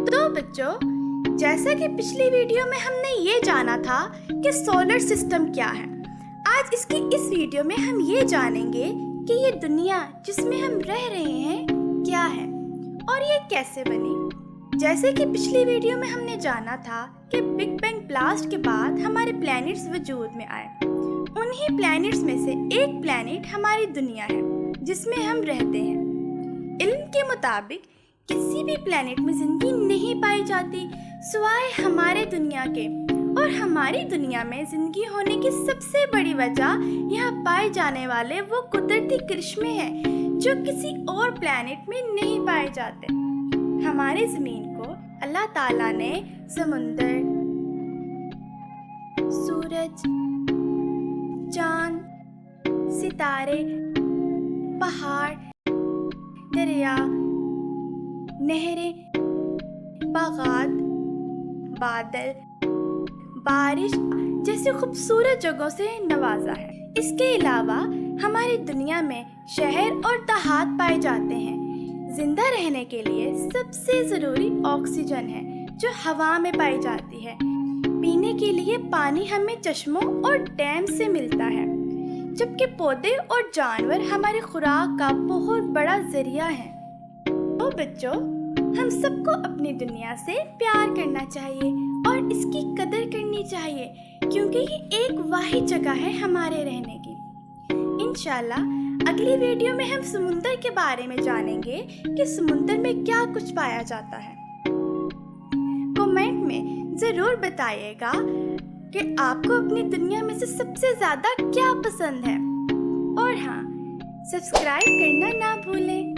तो बच्चों, जैसा कि पिछली वीडियो में हमने ये जाना था कि सोलर सिस्टम क्या है, आज इसकी इस वीडियो में हम ये जानेंगे कि ये दुनिया जिसमें हम रह रहे हैं क्या है और ये कैसे बनी। जैसे कि पिछली वीडियो में हमने जाना था कि बिग बैंग ब्लास्ट के बाद हमारे प्लैनेट्स वजूद में आए। उन्हीं प्लैनेट्स में से एक प्लैनेट हमारी दुनिया है जिसमें हम रहते हैं। इल्म के मुताबिक किसी भी प्लैनेट में जिंदगी नहीं पाई जाती सिवाय हमारे दुनिया के, और हमारी दुनिया में जिंदगी होने की सबसे बड़ी वजह यहाँ पाए जाने वाले वो कुदरती करिश्मे हैं जो किसी और प्लैनेट में नहीं पाए जाते। हमारी ज़मीन को अल्लाह ताला ने समुंदर, सूरज, चांद, सितारे, पहाड़, दरिया, नहरें, बागात, बादल, बारिश जैसी खूबसूरत जगहों से नवाजा है। इसके अलावा हमारी दुनिया में शहर और देहात पाए जाते हैं। जिंदा रहने के लिए सबसे ज़रूरी ऑक्सीजन है जो हवा में पाई जाती है। पीने के लिए पानी हमें चश्मों और डैम से मिलता है, जबकि पौधे और जानवर हमारी खुराक का बहुत बड़ा जरिया है। तो बच्चों, हम सबको अपनी दुनिया से प्यार करना चाहिए और इसकी कदर करनी चाहिए, क्योंकि ये एक वाहिद जगह है हमारे रहने की। इंशाल्लाह अगली वीडियो में हम समुंदर के बारे में जानेंगे कि समुंदर में क्या कुछ पाया जाता है। कमेंट में ज़रूर बताइएगा कि आपको अपनी दुनिया में से सबसे ज़्यादा क्या पसंद है, और हाँ, सब्सक्राइब करना ना भूलें।